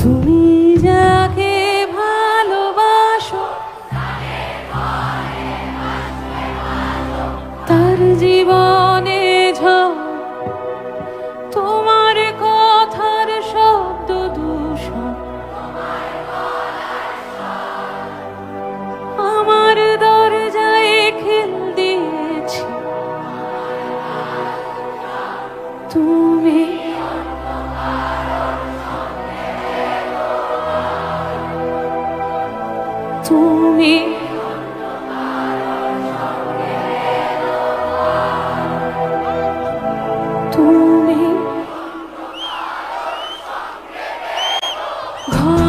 তুমি যাকে ভালোবাসো তার জীবনে ঝড়, তোমার কথার শব্দ দূষণ আমার দরজায় খিল দিয়েছি। তুমি তুমি তুমি ঘর